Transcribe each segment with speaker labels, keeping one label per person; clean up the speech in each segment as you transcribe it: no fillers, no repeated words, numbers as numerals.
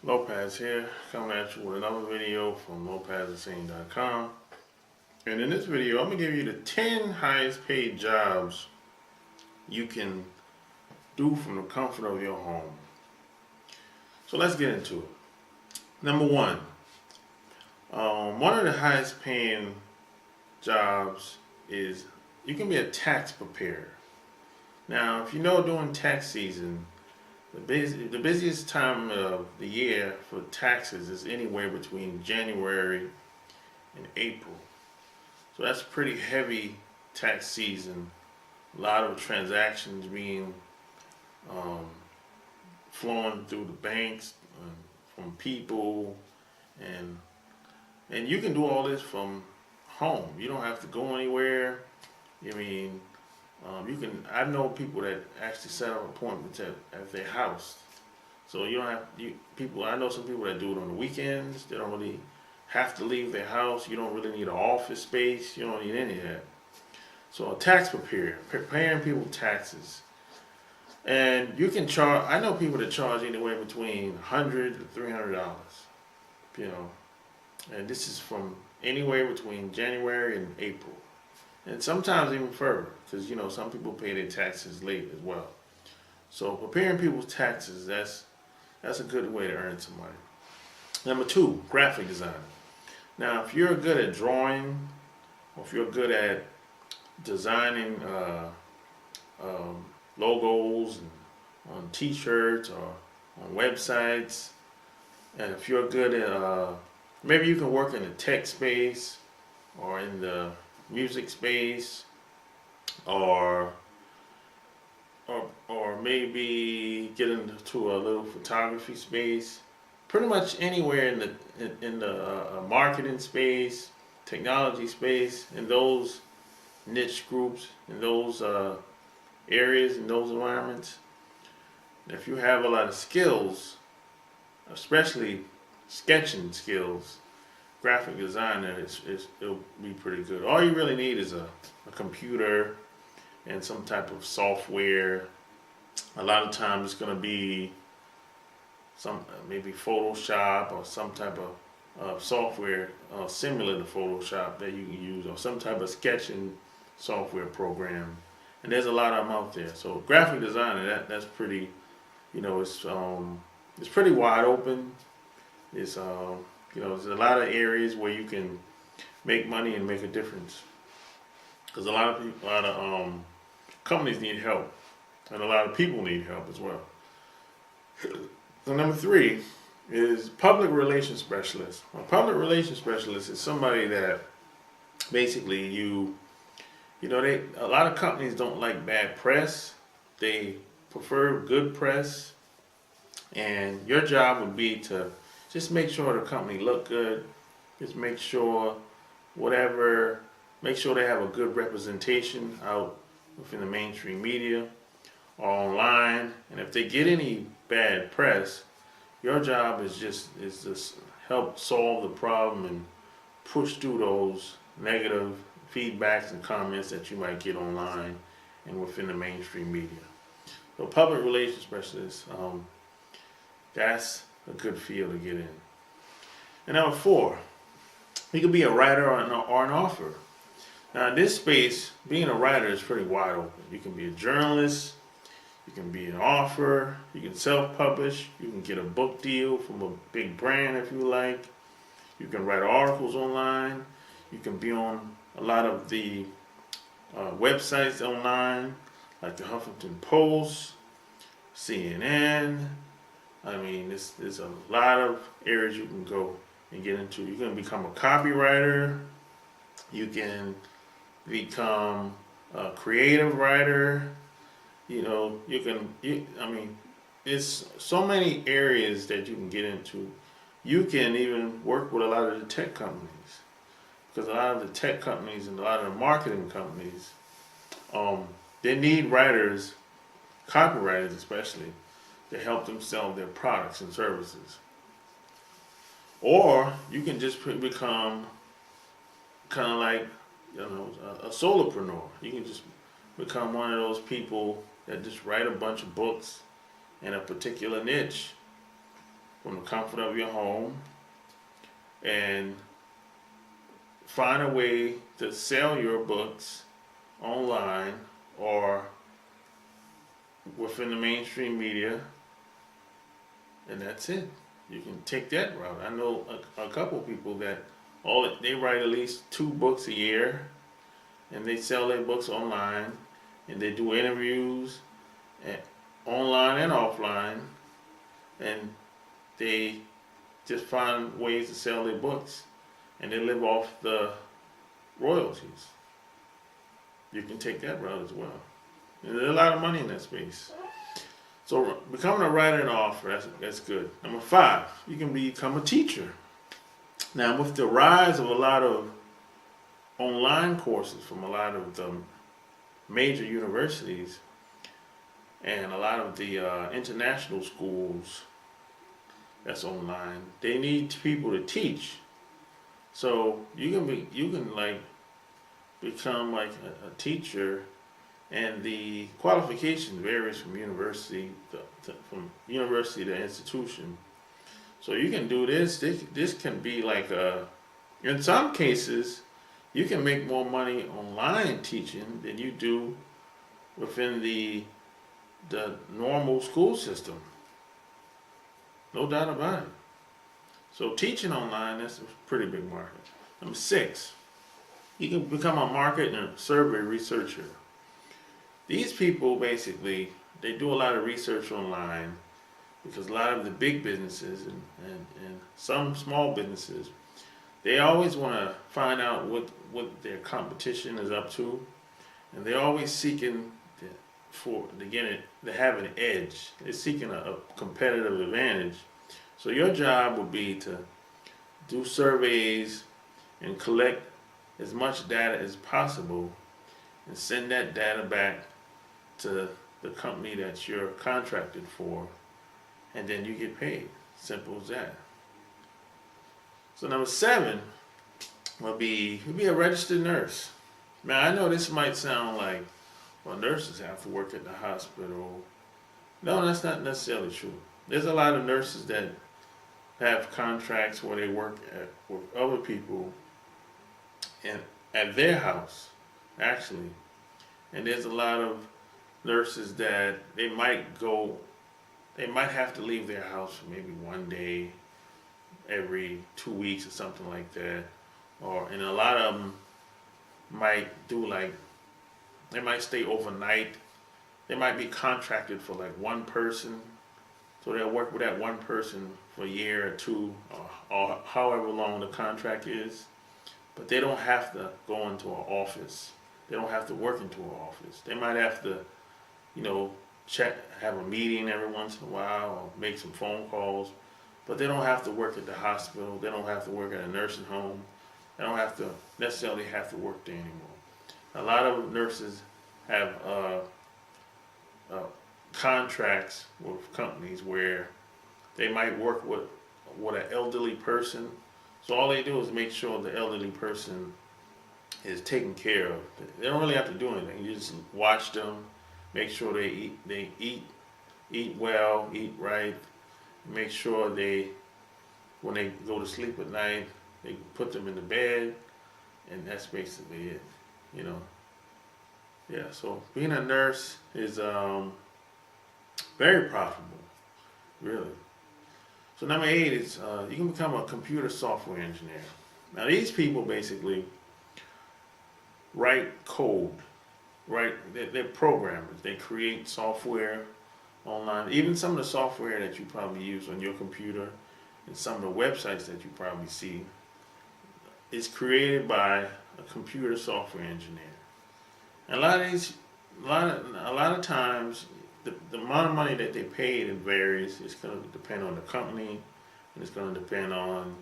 Speaker 1: Lopez here, coming at you with another video from lopezthesame.com. And in this video, I'm going to give you the 10 highest paid jobs you can do from the comfort of your home. So let's get into it. Number one, one of the highest paying jobs is you can be a tax preparer. Now, if you know during tax season, the busiest time of the year for taxes is anywhere between January and April. So that's pretty heavy tax season. A lot of transactions being flowing through the banks from people, and you can do all this from home. You don't have to go anywhere. You can. I know people that actually set up appointments at their house, so you don't have people. I know some people that do it on the weekends. They don't really have to leave their house. You don't really need an office space. You don't need any of that. So a tax preparer, preparing people taxes, and you can charge. I know people that charge anywhere between $100 to $300. And this is from anywhere between January and April. And sometimes even further, because some people pay their taxes late as well. So preparing people's taxes, that's a good way to earn some money. Number two, graphic design. Now, if you're good at drawing, or if you're good at designing logos on T-shirts or on websites, and if you're good at maybe you can work in the tech space or in the music space, or maybe get into a little photography space. Pretty much anywhere in the marketing space, technology space, in those niche groups, in those areas, in those environments. If you have a lot of skills, especially sketching skills, graphic designer, it'll be pretty good. All you really need is a computer and some type of software. A lot of times it's going to be maybe Photoshop or some type of software similar to Photoshop that you can use, or some type of sketching software program. And there's a lot of them out there. So graphic designer, that's pretty, it's pretty wide open. It's there's a lot of areas where you can make money and make a difference. Because a lot of companies need help, and a lot of people need help as well. So number three is public relations specialist. A public relations specialist is somebody that basically a lot of companies don't like bad press. They prefer good press, and your job would be to just make sure the company look good. Just make sure make sure they have a good representation out within the mainstream media or online. And if they get any bad press, your job is just help solve the problem and push through those negative feedbacks and comments that you might get online and within the mainstream media. So public relations specialist, that's a good field to get in. And number four, you can be a writer or an author. Now in this space, being a writer is pretty wide open. You can be a journalist, you can be an author, you can self-publish, you can get a book deal from a big brand if you like, you can write articles online, you can be on a lot of the websites online, like the Huffington Post, CNN. There's a lot of areas you can go and get into. You can become a copywriter. You can become a creative writer. It's so many areas that you can get into. You can even work with a lot of the tech companies, because a lot of the tech companies and a lot of the marketing companies, they need writers, copywriters especially, to help them sell their products and services. Or you can just become kind of like a solopreneur. You can just become one of those people that just write a bunch of books in a particular niche from the comfort of your home and find a way to sell your books online or within the mainstream media, and that's it. You can take that route. I know a couple people that they write at least 2 books a year, and they sell their books online, and they do interviews, and online and offline, and they just find ways to sell their books, and they live off the royalties. You can take that route as well. And there's a lot of money in that space. So becoming a writer and author, that's good. Number 5, you can become a teacher. Now, with the rise of a lot of online courses from a lot of the major universities and a lot of the international schools that's online, they need people to teach. So you can like become like a teacher, and the qualification varies from university to institution. So you can do this. This can be like in some cases, you can make more money online teaching than you do within the normal school system. No doubt about it. So teaching online, that's a pretty big market. Number 6, you can become a market and survey researcher. These people basically, they do a lot of research online because a lot of the big businesses and some small businesses, they always want to find out what their competition is up to, and they're always seeking to have an edge. They're seeking a competitive advantage. So your job would be to do surveys and collect as much data as possible and send that data back to the company that you're contracted for, and then you get paid. Simple as that. So number 7 would be a registered nurse. Now I know this might sound like, well, nurses have to work at the hospital. No, that's not necessarily true. There's a lot of nurses that have contracts where they work with other people and at their house, actually. And there's a lot of nurses that they might have to leave their house for maybe one day every 2 weeks or something like that. And a lot of them might they might stay overnight. They might be contracted for like one person. So they'll work with that one person for a year or 2 or however long the contract is. But they don't have to go into an office. They don't have to work into an office. They might have to, have a meeting every once in a while or make some phone calls. But they don't have to work at the hospital. They don't have to work at a nursing home. They don't have to necessarily have to work there anymore. A lot of nurses have contracts with companies where they might work with an elderly person. So all they do is make sure the elderly person is taken care of. They don't really have to do anything. You just watch them, make sure they eat well, eat right. Make sure when they go to sleep at night, they put them in the bed, and that's basically it. Yeah. So being a nurse is very profitable, really. So number 8 is you can become a computer software engineer. Now these people basically write code, right? They're programmers. They create software online. Even some of the software that you probably use on your computer and some of the websites that you probably see is created by a computer software engineer. And a lot of times, the amount of money that they paid, it varies. It's going to depend on the company, and it's going to depend on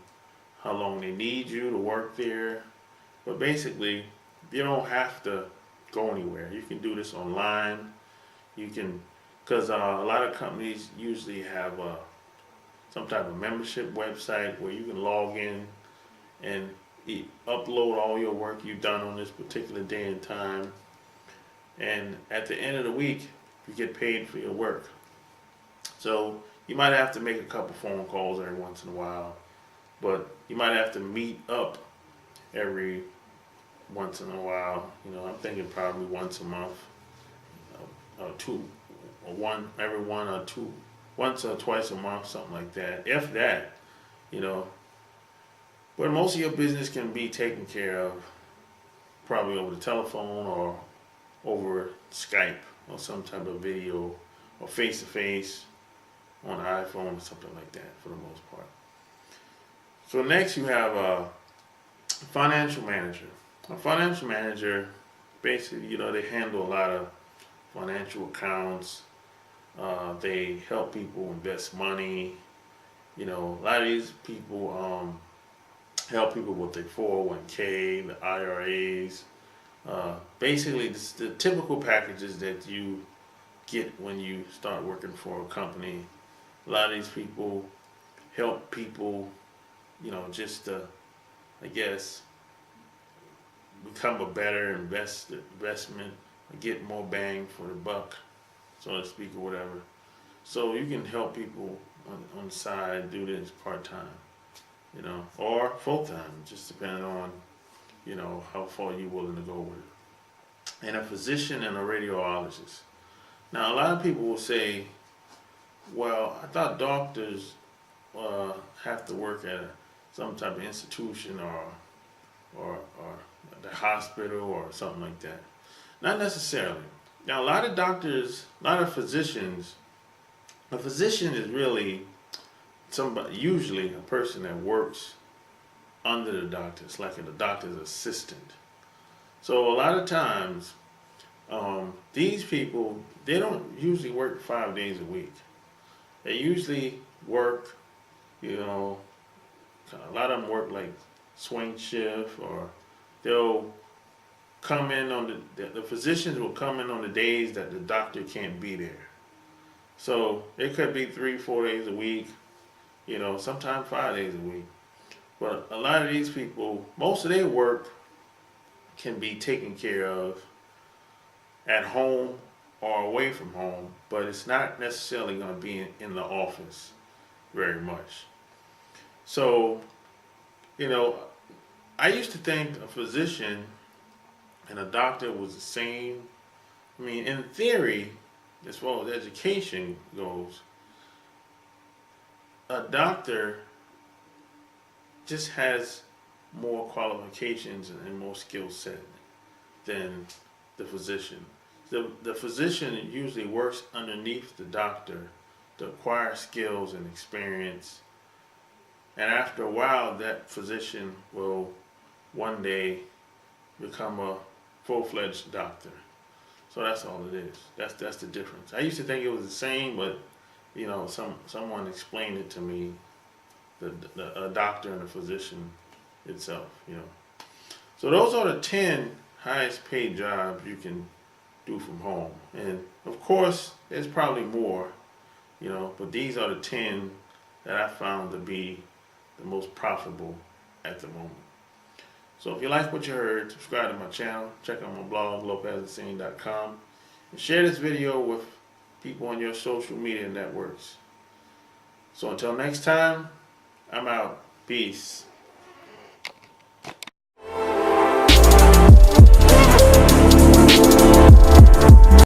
Speaker 1: how long they need you to work there. But basically, you don't have to go anywhere. You can do this online. Because a lot of companies usually have some type of membership website where you can log in and upload all your work you've done on this particular day and time. And at the end of the week, you get paid for your work. So You might have to make a couple phone calls every once in a while, but you might have to meet up every once in a while. I'm thinking probably once a month, or two, or one every one or two, once or twice a month, something like that. If that, you know. But most of your business can be taken care of probably over the telephone or over Skype or some type of video or face to face on an iPhone or something like that for the most part. So next you have a financial manager. A financial manager, basically, they handle a lot of financial accounts. They help people invest money. A lot of these people help people with their 401k, the IRAs. Basically, it's the typical packages that you get when you start working for a company. A lot of these people help people, just to, I guess, become a better investment, get more bang for the buck, so to speak, or whatever. So you can help people on the side do this part-time, or full-time, just depending on, how far you're willing to go with it. And a physician and a radiologist. Now, a lot of people will say, well, I thought doctors have to work at some type of institution or the hospital or something like that. Not necessarily. Now, a lot of doctors, a lot of physicians, a physician is really somebody, usually a person that works under the doctor. It's like a doctor's assistant. So a lot of times, these people, they don't usually work 5 days a week. They usually work, a lot of them work like swing shift, or they'll come in on the physicians will come in on the days that the doctor can't be there. So it could be 3-4 days a week, sometimes 5 days a week. But a lot of these people, most of their work can be taken care of at home or away from home, but it's not necessarily going to be in the office very much. So, I used to think a physician and a doctor was the same. I mean, in theory, as far as education goes, a doctor just has more qualifications and more skill set than the physician. The physician usually works underneath the doctor to acquire skills and experience. And after a while, that physician will one day become a full-fledged doctor. So that's all it is. That's the difference. I used to think it was the same, but someone explained it to me, a doctor and a physician itself. So those are the 10 highest paid jobs you can do from home. And of course, there's probably more, but these are the 10 that I found to be the most profitable at the moment. So if you like what you heard, subscribe to my channel, check out my blog, lopezthescene.com, and share this video with people on your social media networks. So until next time, I'm out. Peace.